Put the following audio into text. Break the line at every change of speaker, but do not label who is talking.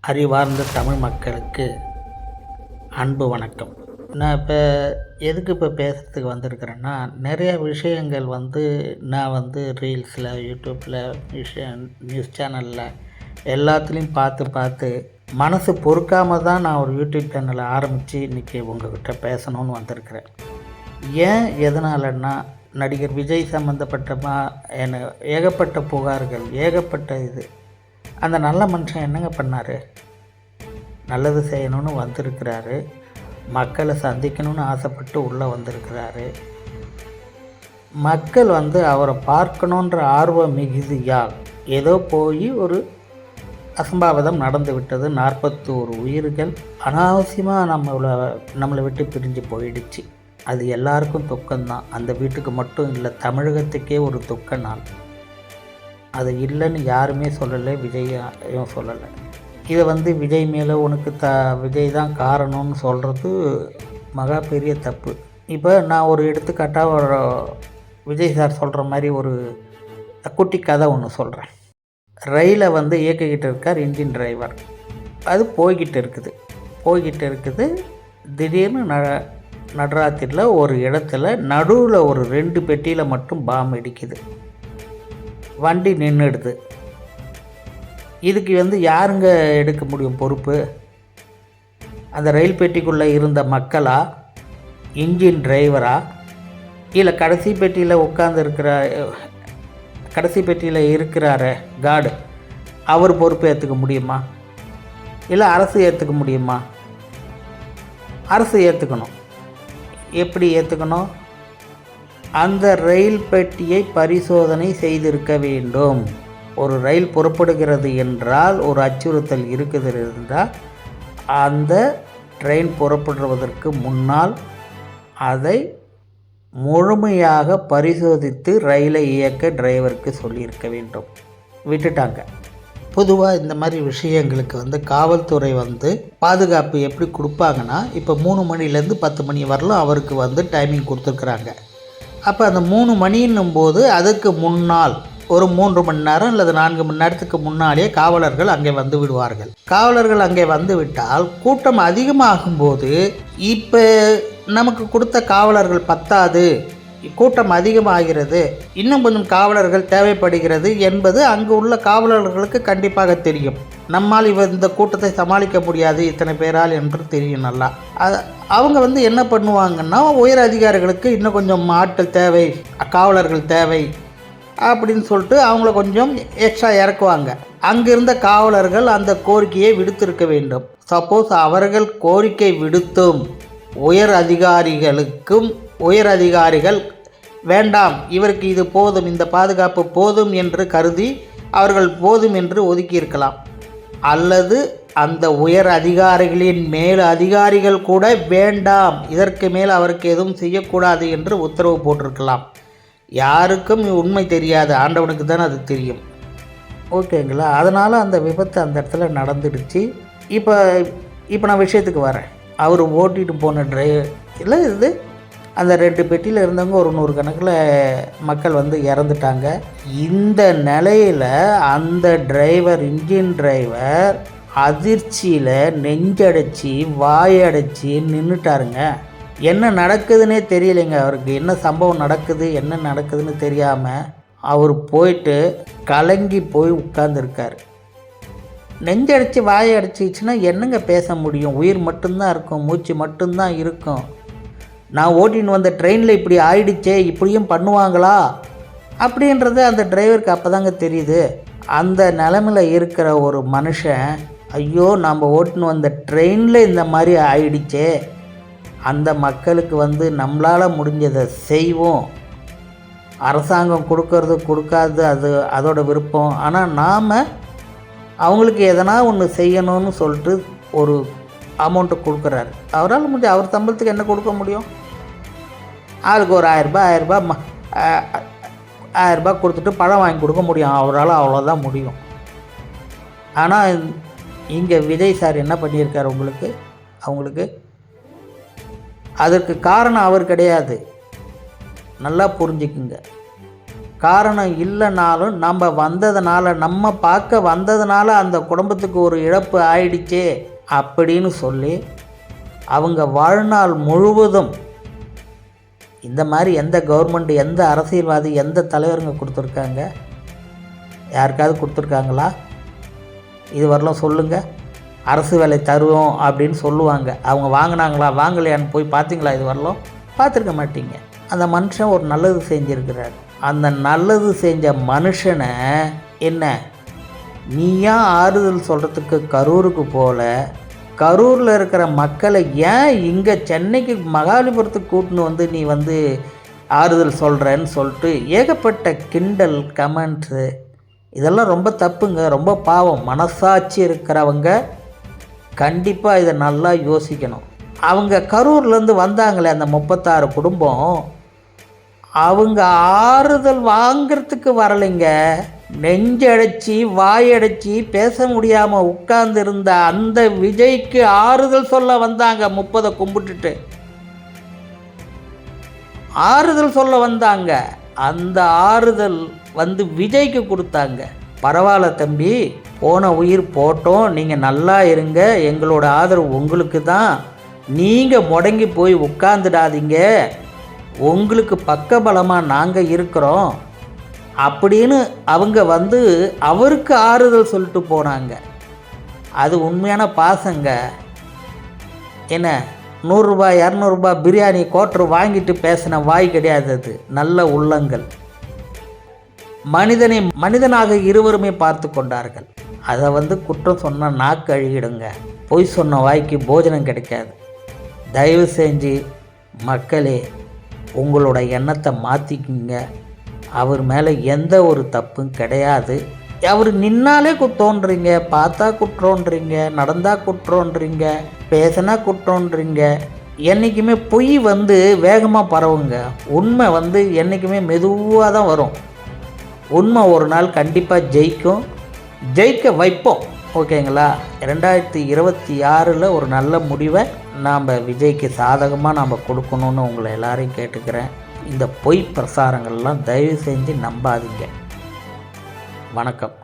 அறிவார்ந்த தமிழ் மக்களுக்கு அன்பு வணக்கம். நான் எதுக்கு பேசுகிறதுக்கு வந்திருக்கிறேன்னா, நிறைய விஷயங்கள் நான் ரீல்ஸில், யூடியூப்பில், நியூஸ் சேனலில் எல்லாத்துலேயும் பார்த்து மனசு பொறுக்காமல் தான் நான் ஒரு யூடியூப் சேனலை ஆரம்பித்து இன்றைக்கி உங்கள்கிட்ட பேசணும்னு வந்திருக்கிறேன். ஏன் எதனாலன்னா, நடிகர் விஜய் சம்மந்தப்பட்ட ஏகப்பட்ட புகார்கள், ஏகப்பட்ட இது. அந்த நல்ல மனுஷன் என்னங்க பண்ணார்? நல்லது செய்யணும்னு வந்திருக்கிறாரு, மக்களை சந்திக்கணும்னு ஆசைப்பட்டு உள்ளே வந்திருக்கிறாரு. மக்கள் அவரை பார்க்கணுன்ற ஆர்வம் மிகுதியால் ஏதோ போய் ஒரு அசம்பாவிதம் நடந்து விட்டது. 41 உயிர்கள் அனாவசியமாக நம்மளை விட்டு பிரிஞ்சு போயிடுச்சு. அது எல்லாருக்கும் துக்கம்தான். அந்த வீட்டுக்கு மட்டும் இல்லை, தமிழகத்துக்கே ஒரு துக்க நாள். அது இல்லைன்னு யாருமே சொல்லலை, விஜயும் சொல்லலை. இதை விஜய் மேலே உனக்கு விஜய் தான் காரணம்னு சொல்கிறது மகா பெரிய தப்பு. இப்போ நான் ஒரு எடுத்துக்காட்டாக ஒரு விஜய் சார் சொல்கிற மாதிரி ஒரு குட்டி கதை ஒன்று சொல்கிறேன். ரயிலை இயக்கிக்கிட்டு இருக்கார் இன்ஜின் டிரைவர். அது போய்கிட்டு இருக்குது. திடீர்னு நடராத்திரியில் ஒரு இடத்துல நடுவில் ஒரு 2 பெட்டியில் மட்டும் பாம்பு இடிக்குது. வண்டி நின்றுடுது. இதுக்கு யாருங்க எடுக்க முடியும் பொறுப்பு? அந்த ரயில் பெட்டிக்குள்ளே இருந்த மக்களா, இன்ஜின் டிரைவரா, இல்லை கடைசி பெட்டியில் இருக்கிறார கார்டு, அவர் பொறுப்பு ஏற்றுக்க முடியுமா? இல்லை அரசு ஏற்றுக்க முடியுமா? அரசு ஏற்றுக்கணும். எப்படி ஏற்றுக்கணும்? அந்த ரயில் பெட்டியை பரிசோதனை செய்திருக்க வேண்டும். ஒரு ரயில் புறப்படுகிறது என்றால், ஒரு அச்சுறுத்தல் இருக்குது என்றால், அந்த ட்ரெயின் புறப்படுவதற்கு முன்னால் அதை முழுமையாக பரிசோதித்து ரயிலை இயக்க டிரைவருக்கு சொல்லியிருக்க வேண்டும். விட்டுட்டாங்க. பொதுவாக இந்த மாதிரி விஷயங்களுக்கு காவல்துறை பாதுகாப்பு எப்படி கொடுப்பாங்கன்னா, இப்போ 3 மணிலேருந்து 10 மணி வரலும் அவருக்கு டைமிங் கொடுத்துருக்குறாங்க. அப்போ அந்த 3 மணின்னும் போது அதுக்கு முன்னால் ஒரு 3 மணி நேரம் அல்லது 4 மணி நேரத்துக்கு முன்னாலே காவலர்கள் அங்கே விடுவார்கள். காவலர்கள் அங்கே விட்டால் கூட்டம் அதிகமாகும்போது, இப்போ நமக்கு கொடுத்த காவலர்கள் பத்தாது, கூட்டம் அதிகமாகிறது, இன்னும் கொஞ்சம் காவலர்கள் தேவைப்படுகிறது என்பது அங்கு உள்ள காவலர்களுக்கு கண்டிப்பாக தெரியும். நம்மால் இந்த கூட்டத்தை சமாளிக்க முடியாது இத்தனை பேரால் என்று தெரியும் நல்லா. அவங்க என்ன பண்ணுவாங்கன்னா, உயர் அதிகாரிகளுக்கு இன்னும் கொஞ்சம் ஆட்கள் தேவை, காவலர்கள் தேவை அப்படின்னு சொல்லிட்டு அவங்கள கொஞ்சம் எக்ஸ்ட்ரா இறக்குவாங்க. அங்கிருந்த காவலர்கள் அந்த கோரிக்கையை விடுத்திருக்க வேண்டும். சப்போஸ் அவர்கள் கோரிக்கை விடுத்தும் உயர் அதிகாரிகள் வேண்டாம், இவருக்கு இது போதும், இந்த பாதுகாப்பு போதும் என்று கருதி அவர்கள் போதும் என்று ஒதுக்கியிருக்கலாம். அல்லது அந்த உயர் அதிகாரிகளின் மேல் அதிகாரிகள் கூட வேண்டாம், இதற்கு மேல் அவருக்கு எதுவும் செய்யக்கூடாது என்று உத்தரவு போட்டிருக்கலாம். யாருக்கும் உண்மை தெரியாது, ஆண்டவனுக்கு தான் அது தெரியும். ஓகேங்களா? அதனால் அந்த விபத்து அந்த இடத்துல நடந்துடுச்சு. இப்போ நான் விஷயத்துக்கு வரேன். அவர் ஓட்டிகிட்டு போன டிரைவர் இது அந்த 2 பெட்டியில் இருந்தவங்க ஒரு 100 கணக்கில் மக்கள் இறந்துட்டாங்க. இந்த நிலையில் அந்த இன்ஜின் டிரைவர் அதிர்ச்சியில் நெஞ்சடைச்சி வாயடைச்சி நின்றுட்டாருங்க. என்ன நடக்குதுன்னே தெரியலைங்க. அவருக்கு என்ன சம்பவம் நடக்குது, என்ன நடக்குதுன்னு தெரியாமல் அவர் போயிட்டு கலங்கி போய் உட்கார்ந்துருக்கார். நெஞ்சடைச்சி வாயடைச்சிச்சுன்னா என்னங்க பேச முடியும்? உயிர் மட்டும்தான் இருக்கும், மூச்சு மட்டும்தான் இருக்கும். நான் ஓட்டின்னு வந்த ட்ரெயினில் இப்படி ஆயிடுச்சே, இப்படியும் பண்ணுவாங்களா அப்படின்றது அந்த டிரைவருக்கு அப்போ தாங்க தெரியுது. அந்த நிலமையில் இருக்கிற ஒரு மனுஷன், ஐயோ நம்ம ஓட்டின்னு வந்த ட்ரெயினில் இந்த மாதிரி ஆயிடுச்சே, அந்த மக்களுக்கு நம்மளால் முடிஞ்சதை செய்வோம். அரசாங்கம் கொடுக்காது, அது அதோட விருப்பம். ஆனால் நாம் அவங்களுக்கு எதனா ஒன்று செய்யணும்னு சொல்லிட்டு ஒரு அமௌண்ட்டு கொடுக்குறாரு. அவரால் முடிஞ்ச அவர் சம்பளத்துக்கு என்ன கொடுக்க முடியும்? ஆளுக்கு ஒரு 1000 ரூபாய் கொடுத்துட்டு பழம் வாங்கி கொடுக்க முடியும். அவரால் அவ்வளோதான் முடியும். ஆனால் இங்கே விஜய் சார் என்ன பண்ணியிருக்கார் அவங்களுக்கு அதற்கு காரணம் அவர் கிடையாது. நல்லா புரிஞ்சுக்குங்க. காரணம் இல்லைனாலும் நம்ம வந்ததுனால, நம்ம பார்க்க வந்ததுனால அந்த குடும்பத்துக்கு ஒரு இழப்பு ஆயிடுச்சே அப்படின்னு சொல்லி அவங்க வாழ்நாள் முழுவதும் இந்த மாதிரி எந்த கவர்மெண்ட், எந்த அரசியல்வாதி, எந்த தலைவருங்க கொடுத்துருக்காங்க? யாருக்காவது கொடுத்துருக்காங்களா? இது வரலாம் சொல்லுங்கள். அரசு வேலை தருவோம் அப்படின்னு சொல்லுவாங்க. அவங்க வாங்கினாங்களா வாங்கலையான்னு போய் பார்த்தீங்களா? இது வரலாம் பார்த்துருக்க மாட்டீங்க. அந்த மனுஷன் ஒரு நல்லது செஞ்சுருக்கிறார். அந்த நல்லது செஞ்ச மனுஷனை என்ன நீயா ஆறுதல் சொல்கிறதுக்கு கரூருக்கு போல, கரூரில் இருக்கிற மக்களை ஏன் இங்கே சென்னைக்கு மகாபலிபுரத்துக்கு கூட்டின்னு வந்து நீ வந்து ஆறுதல் சொல்கிறேன்னு சொல்லிட்டு ஏகப்பட்ட கிண்டல் கமெண்ட்ஸு, இதெல்லாம் ரொம்ப தப்புங்க, ரொம்ப பாவம். மனசாட்சி இருக்கிறவங்க கண்டிப்பாக இதை நல்லா யோசிக்கணும். அவங்க கரூர்லேருந்து வந்தாங்களே அந்த 36 குடும்பம், அவங்க ஆறுதல் வாங்கிறதுக்கு வரலைங்க. நெஞ்சடைச்சி வாயடைச்சி பேச முடியாமல் உட்கார்ந்துருந்த அந்த விஜய்க்கு ஆறுதல் சொல்ல வந்தாங்க. 30 கும்பிட்டுட்டு ஆறுதல் சொல்ல வந்தாங்க. அந்த ஆறுதல் வந்து விஜய்க்கு கொடுத்தாங்க. பரவாயில்ல தம்பி, போன உயிர் போட்டோம், நீங்கள் நல்லா இருங்க, எங்களோட ஆதரவு உங்களுக்கு தான், நீங்கள் முடங்கி போய் உட்காந்துடாதீங்க, உங்களுக்கு பக்கபலமாக நாங்கள் இருக்கிறோம் அப்படின்னு அவங்க வந்து அவருக்கு ஆறுதல் சொல்லிட்டு போனாங்க. அது உண்மையான பாசங்க. என்ன 100 ரூபாய் 200 ரூபாய் பிரியாணி கோட்டர் வாங்கிட்டு பேசின வாய் கிடையாது. அது நல்ல உள்ளங்கள். மனிதனை மனிதனாக இருவருமே பார்த்து கொண்டார்கள். அதை வந்து குற்றம் சொன்னால் நாக்கு அழுகிடுங்க. பொய் சொன்ன வாய்க்கு போஜனம் கிடைக்காது. தயவு செஞ்சு மக்களே உங்களோட எண்ணத்தை மாற்றிக்கிங்க. அவர் மேலே எந்த ஒரு தப்பும் கிடையாது. அவர் நின்னாலே குற்றோன்றீங்க, பார்த்தா குற்றோன்றீங்க, நடந்தால் குற்றோன்றீங்க, பேசினா குற்றோன்றீங்க. என்றைக்குமே பொய் வந்து வேகமாக பரவுங்க. உண்மை வந்து என்றைக்குமே மெதுவாக தான் வரும். உண்மை ஒரு நாள் கண்டிப்பாக ஜெயிக்கும், ஜெயிக்க வைப்போம். ஓகேங்களா? 2026 ஒரு நல்ல முடிவை நாம் விஜய்க்கு சாதகமாக நாம் கொடுக்கணுன்னு உங்களை எல்லாரையும் கேட்டுக்கிறேன். இந்த பொய் பிரசாரங்கள்லாம் தயவு செஞ்சு நம்பாதீங்க. வணக்கம்.